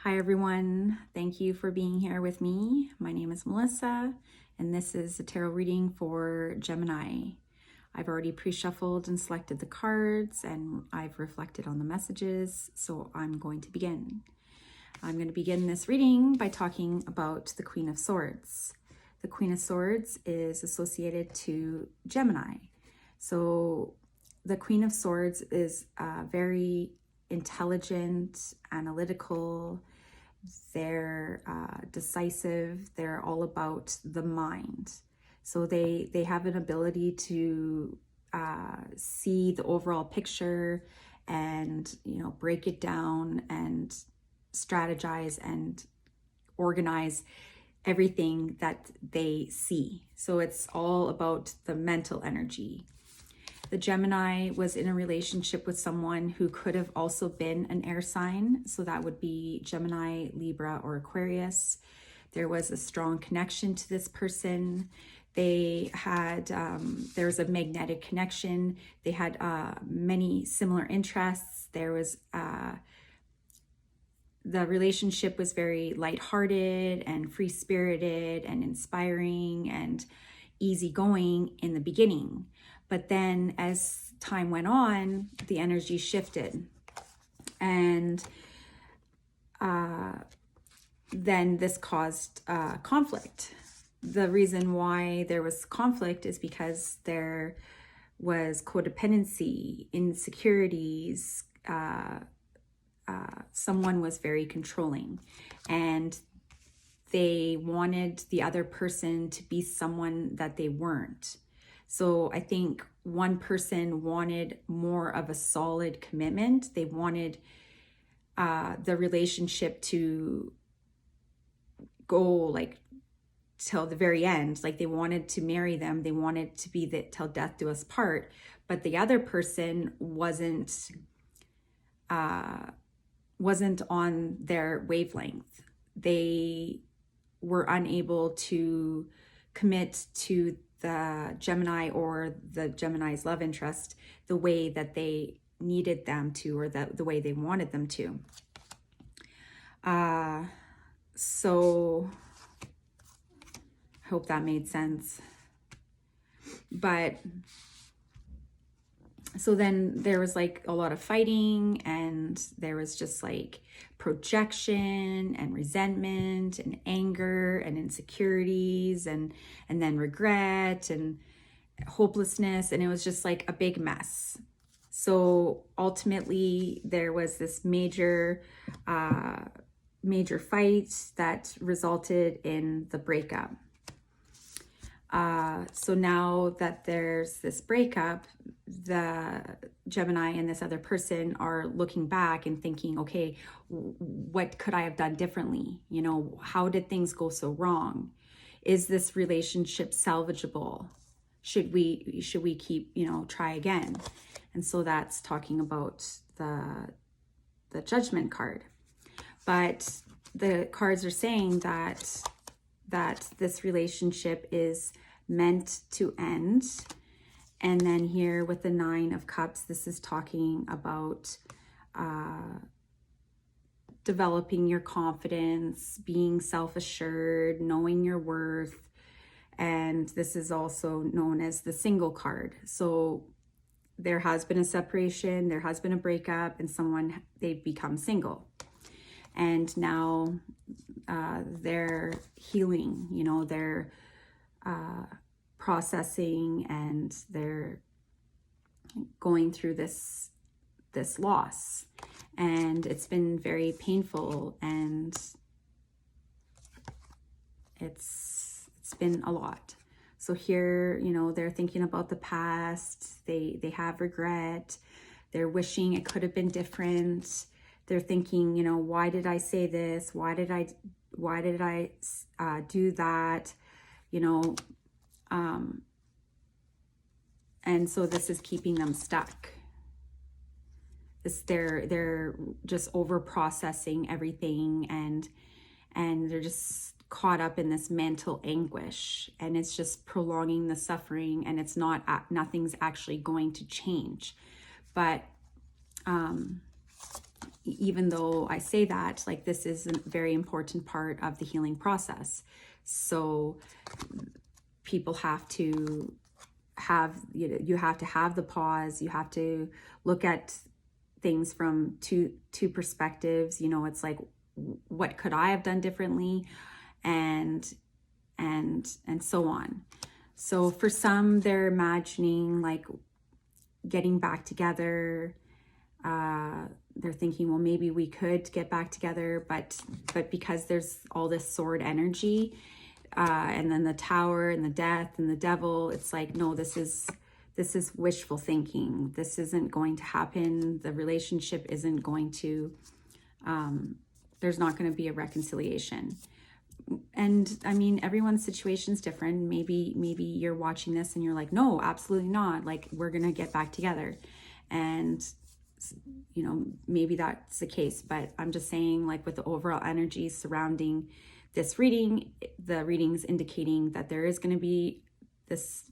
Hi everyone, thank you for being here with me. My name is Melissa and this is a tarot reading for Gemini. I've already pre-shuffled and selected the cards and I've reflected on the messages, so I'm going to begin. I'm going to begin this reading by talking about the Queen of Swords. The Queen of Swords is associated to Gemini. So the Queen of Swords is very intelligent, analytical, they're decisive, they're all about the mind. So they have an ability to see the overall picture and, break it down and strategize and organize everything that they see. So it's all about the mental energy. The Gemini was in a relationship with someone who could have also been an air sign. So that would be Gemini, Libra, or Aquarius. There was a strong connection to this person. They had, there was a magnetic connection. They had many similar interests. There was, the relationship was very lighthearted and free-spirited and inspiring and easygoing in the beginning. But then as time went on, the energy shifted. And then this caused conflict. The reason why there was conflict is because there was codependency, insecurities, someone was very controlling and they wanted the other person to be someone that they weren't. So I think one person wanted more of a solid commitment. They wanted the relationship to go like till the very end. Like they wanted to marry them. They wanted to be the till death do us part. But the other person wasn't on their wavelength. They were unable to commit to the Gemini or the Gemini's love interest the way that they needed them to, or the way they wanted them to. So I hope that made sense. But so then there was like a lot of fighting, and there was just like projection and resentment and anger and insecurities and then regret and hopelessness, and it was just like a big mess. So ultimately there was this major fight that resulted in the breakup. So now that there's this breakup, the Gemini and this other person are looking back and thinking, okay, what could I have done differently? How did things go so wrong? Is this relationship salvageable? Should we keep, try again? And so that's talking about the Judgment card. But the cards are saying that this relationship is meant to end. And then here with the Nine of Cups, this is talking about developing your confidence, being self-assured, knowing your worth. And this is also known as the Single card. So there has been a separation, there has been a breakup, and they've become single. And now they're healing, they're processing, and they're going through this loss. And it's been very painful, and it's been a lot. So here, they're thinking about the past, they have regret, they're wishing it could have been different. They're thinking, why did I say this? Why did I do that? And so this is keeping them stuck. They're just over processing everything, and they're just caught up in this mental anguish, and it's just prolonging the suffering, and it's nothing's actually going to change. But even though I say that, like, this is a very important part of the healing process. So people have to have, you have to have the pause. You have to look at things from two perspectives. It's like, what could I have done differently? And so on. So for some, they're imagining like getting back together. They're thinking, well, maybe we could get back together, but because there's all this sword energy, and then the Tower and the Death and the Devil, it's like, no, this is wishful thinking. This isn't going to happen. The relationship isn't going to, there's not going to be a reconciliation. And I mean, everyone's situation is different. Maybe you're watching this and you're like, no, absolutely not. Like, we're going to get back together. And, maybe that's the case, but I'm just saying, like, with the overall energy surrounding this reading, the reading's indicating that there is going to be this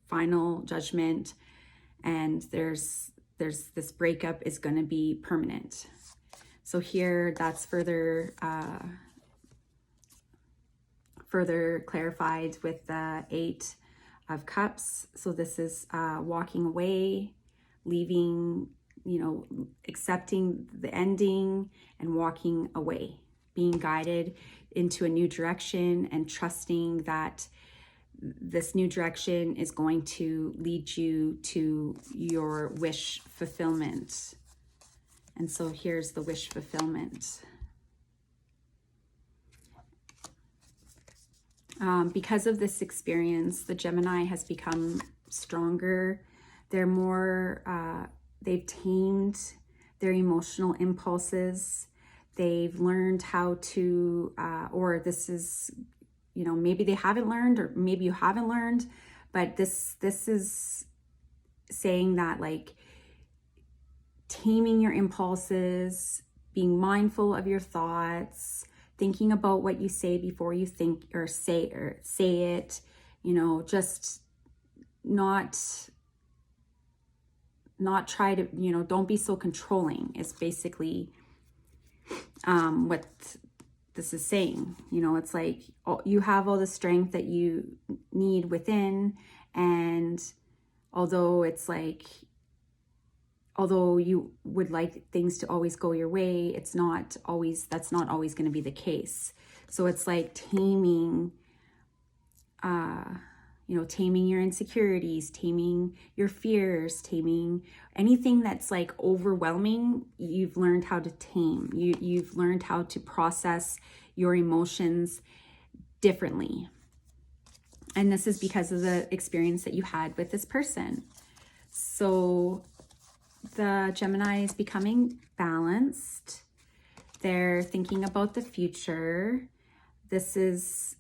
final judgment, and there's this breakup is going to be permanent. So here, that's further clarified with the 8 of Cups. So this is walking away, leaving, accepting the ending and walking away, being guided into a new direction and trusting that this new direction is going to lead you to your wish fulfillment. And so here's the wish fulfillment. Because of this experience, the Gemini has become stronger. They're more, they've tamed their emotional impulses. They've learned how to, or this is, maybe they haven't learned, or maybe you haven't learned, but this is saying that, like, taming your impulses, being mindful of your thoughts, thinking about what you say before you think or say it, just not try to, don't be so controlling is basically what this is saying. It's like, you have all the strength that you need within, and although you would like things to always go your way, that's not always going to be the case. So it's like taming, taming your insecurities, taming your fears, taming anything that's like overwhelming. You've learned how to tame. You've learned how to process your emotions differently. And this is because of the experience that you had with this person. So the Gemini is becoming balanced. They're thinking about the future. This is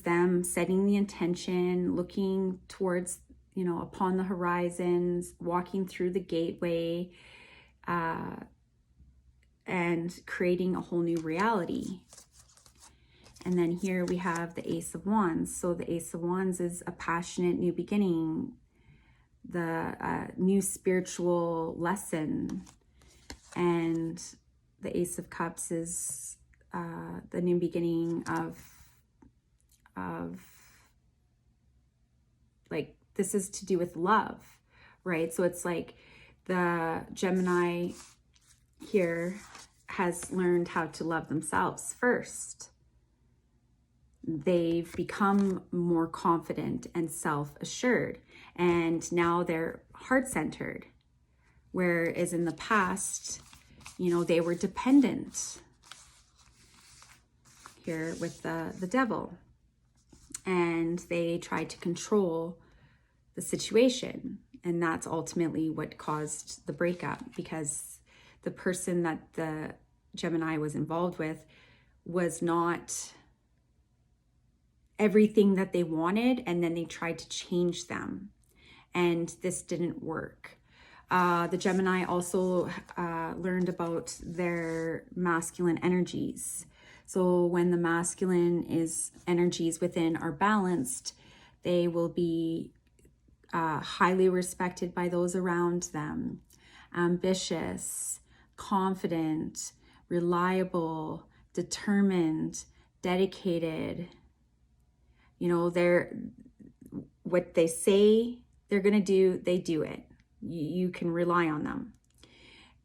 them setting the intention, looking towards, upon the horizons, walking through the gateway, and creating a whole new reality. And then here we have the Ace of Wands. So the Ace of Wands is a passionate new beginning, the new spiritual lesson. And the Ace of Cups is the new beginning of like, this is to do with love, right? So it's like the Gemini here has learned how to love themselves first. They've become more confident and self-assured, and now they're heart-centered, whereas in the past, they were dependent here with the Devil, and they tried to control the situation, and that's ultimately what caused the breakup, because the person that the Gemini was involved with was not everything that they wanted, and then they tried to change them, and this didn't work. The Gemini also learned about their masculine energies. So when the masculine energies within are balanced, they will be highly respected by those around them, ambitious, confident, reliable, determined, dedicated. You know, they're what they say they're going to do, they do it. You can rely on them.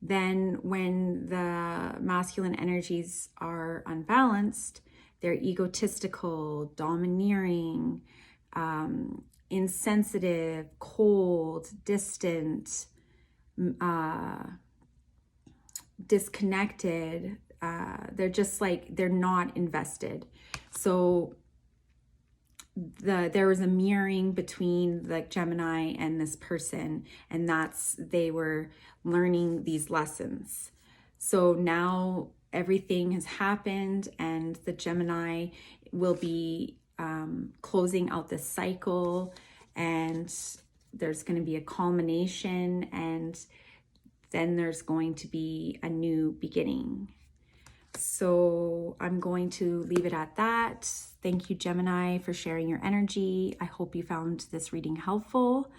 Then when the masculine energies are unbalanced, they're egotistical, domineering, insensitive, cold, distant, disconnected. They're just like, they're not invested. So there was a mirroring between the Gemini and this person, and they were learning these lessons. So now everything has happened, and the Gemini will be closing out this cycle, and there's going to be a culmination, and then there's going to be a new beginning. So I'm going to leave it at that. Thank you, Gemini, for sharing your energy. I hope you found this reading helpful.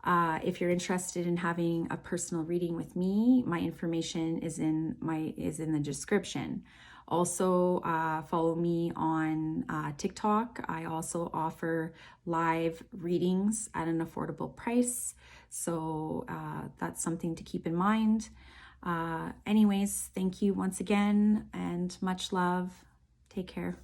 If you're interested in having a personal reading with me, my information is in the description. Also, follow me on TikTok. I also offer live readings at an affordable price. So that's something to keep in mind. Anyways, thank you once again, and much love. Take care.